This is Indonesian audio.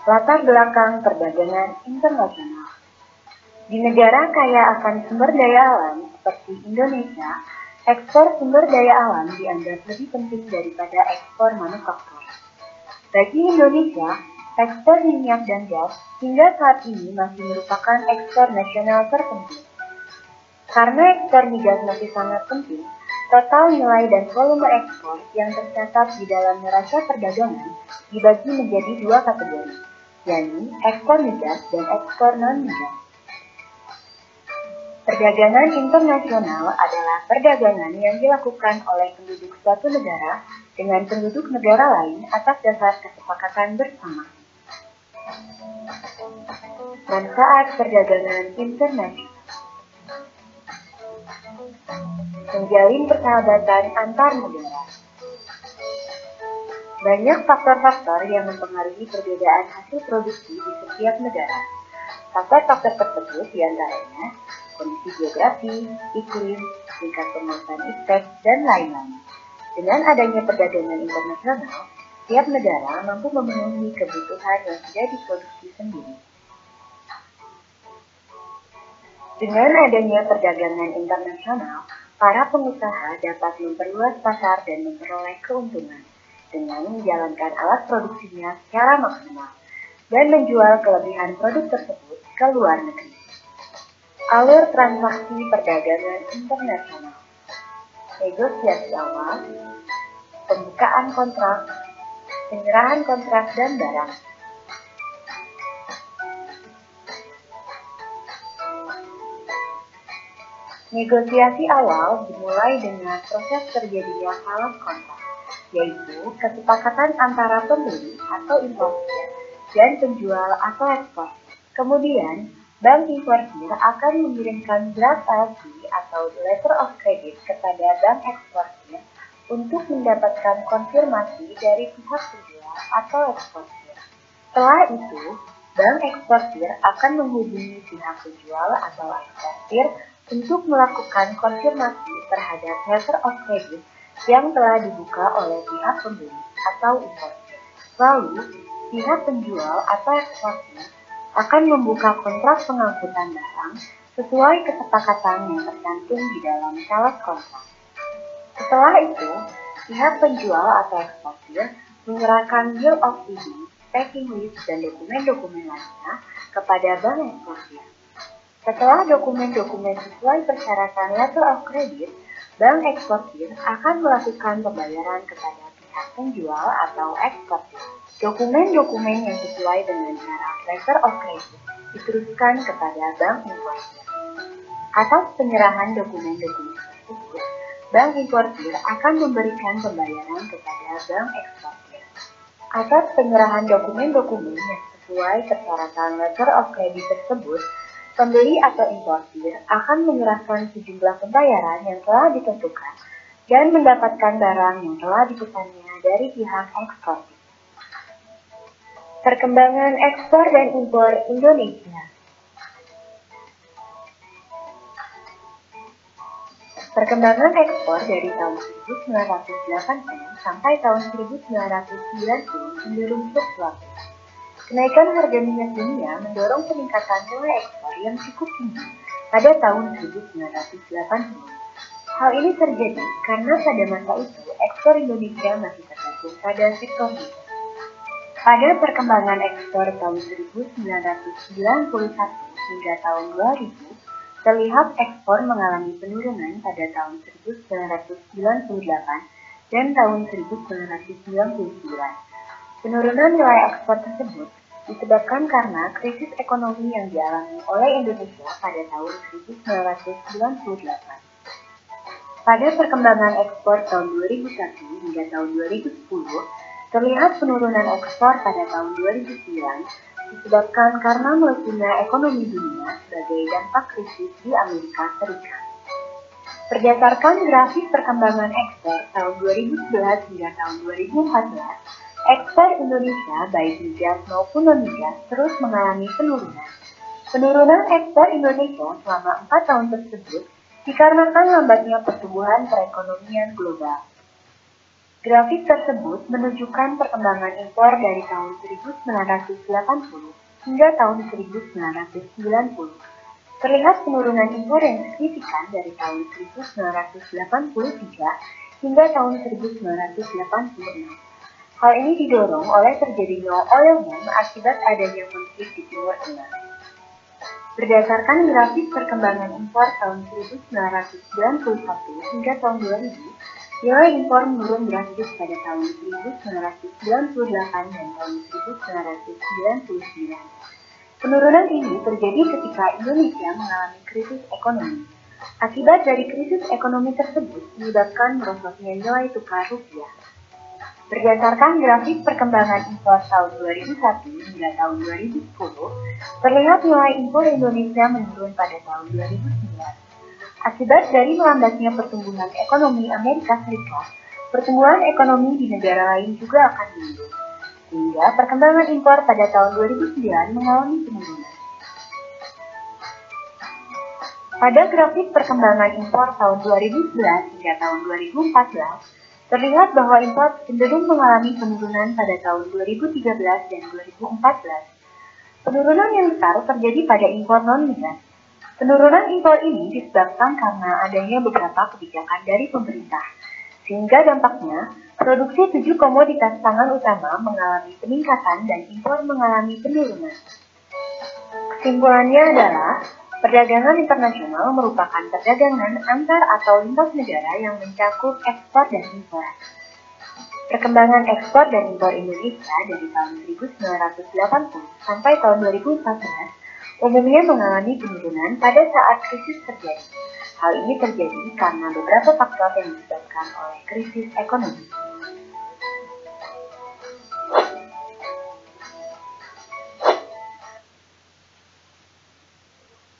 Latar belakang perdagangan internasional. Di negara kaya akan sumber daya alam seperti Indonesia, ekspor sumber daya alam dianggap lebih penting daripada ekspor manufaktur. Bagi Indonesia, ekspor minyak dan gas hingga saat ini masih merupakan ekspor nasional terpenting. Karena ekspor migas masih sangat penting, total nilai dan volume ekspor yang tercatat di dalam neraca perdagangan dibagi menjadi dua kategori, yakni ekspor migas dan ekspor non-migas. Perdagangan internasional adalah perdagangan yang dilakukan oleh penduduk suatu negara dengan penduduk negara lain atas dasar kesepakatan bersama. Manfaat perdagangan internasional: menjalin persahabatan antar negara. Banyak faktor-faktor yang mempengaruhi perbedaan hasil produksi di setiap negara. Faktor-faktor tersebut diantaranya kondisi geografi, iklim, tingkat penguasaan iptek, dan lain-lain. Dengan adanya perdagangan internasional, setiap negara mampu memenuhi kebutuhan yang sudah diproduksi sendiri. Dengan adanya perdagangan internasional, para pengusaha dapat memperluas pasar dan memperoleh keuntungan dengan menjalankan alat produksinya secara maksimal dan menjual kelebihan produk tersebut ke luar negeri. Alur transaksi perdagangan internasional: negosiasi awal, pembukaan kontrak, penyerahan kontrak dan barang. Negosiasi awal dimulai dengan proses terjadinya salah kontrak, yaitu kesepakatan antara pembeli atau importir dan penjual atau ekspor. Kemudian, bank importir akan mengirimkan draft LC atau letter of credit kepada bank eksportir untuk mendapatkan konfirmasi dari pihak penjual atau eksportir. Setelah itu, bank eksportir akan menghubungi pihak penjual atau eksportir untuk melakukan konfirmasi terhadap letter of credit yang telah dibuka oleh pihak pembeli atau importir. Lalu, pihak penjual atau eksportir akan membuka kontrak pengangkutan barang sesuai kesepakatan yang tercantum di dalam syarat kontrak. Setelah itu, pihak penjual atau eksportir menyerahkan bill of lading, packing list, dan dokumen-dokumen lainnya kepada bank eksportir. Setelah dokumen-dokumen sesuai persyaratan letter of credit, bank eksportir akan melakukan pembayaran kepada pihak penjual atau eksportir. Dokumen-dokumen yang sesuai dengan syarat letter of credit diteruskan kepada bank importir. Atas penyerahan dokumen-dokumen tersebut, bank importir akan memberikan pembayaran kepada bank eksportir. Atas penyerahan dokumen-dokumen yang sesuai persyaratan letter of credit tersebut, pembeli atau importir akan menyerahkan sejumlah pembayaran yang telah ditentukan dan mendapatkan barang yang telah dipesannya dari pihak eksportir. Perkembangan ekspor dan impor Indonesia. Perkembangan ekspor dari tahun 1980 sampai tahun 1990 cenderung fluktuatif. Kenaikan harga minyak dunia mendorong peningkatan nilai ekspor yang cukup tinggi pada tahun 1980. Hal ini terjadi karena pada masa itu ekspor Indonesia masih tergantung pada sektor migas. Pada perkembangan ekspor tahun 1991 hingga tahun 2000, terlihat ekspor mengalami penurunan pada tahun 1998 dan tahun 1999. Penurunan nilai ekspor tersebut disebabkan karena krisis ekonomi yang dialami oleh Indonesia pada tahun 1998. Pada perkembangan ekspor tahun 2001 hingga tahun 2010, terlihat penurunan ekspor pada tahun 2009 disebabkan karena melesunya ekonomi dunia sebagai dampak krisis di Amerika Serikat. Berdasarkan grafik perkembangan ekspor tahun 2011 hingga tahun 2014, ekspor Indonesia baik migas maupun non-migas terus mengalami penurunan. Penurunan ekspor Indonesia selama 4 tahun tersebut dikarenakan lambatnya pertumbuhan perekonomian global. Grafik tersebut menunjukkan perkembangan impor dari tahun 1980 hingga tahun 1990. Terlihat penurunan impor yang signifikan dari tahun 1983 hingga tahun 1986. Hal ini didorong oleh terjadinya oil boom akibat adanya konflik di Timur Tengah. Berdasarkan grafik perkembangan impor tahun 1991 hingga tahun 2000, nilai impor menurun drastis pada tahun 1998 dan tahun 1999. Penurunan ini terjadi ketika Indonesia mengalami krisis ekonomi. Akibat dari krisis ekonomi tersebut menyebabkan merosotnya nilai tukar rupiah. Berdasarkan grafik perkembangan impor tahun 2001 hingga tahun 2010, terlihat nilai impor Indonesia menurun pada tahun 2009. Akibat dari melambatnya pertumbuhan ekonomi Amerika Serikat, pertumbuhan ekonomi di negara lain juga akan menurun, sehingga perkembangan impor pada tahun 2009 mengalami penurunan. Pada grafik perkembangan impor tahun 2011 hingga tahun 2014, terlihat bahwa impor cenderung mengalami penurunan pada tahun 2013 dan 2014. Penurunan yang besar terjadi pada impor non-migas. Penurunan impor ini disebabkan karena adanya beberapa kebijakan dari pemerintah, sehingga dampaknya produksi 7 komoditas pangan utama mengalami peningkatan dan impor mengalami penurunan. Kesimpulannya adalah, perdagangan internasional merupakan perdagangan antar atau lintas negara yang mencakup ekspor dan impor. Perkembangan ekspor dan impor Indonesia dari tahun 1980 sampai tahun 2014 umumnya mengalami penurunan pada saat krisis terjadi. Hal ini terjadi karena beberapa faktor yang disebabkan oleh krisis ekonomi.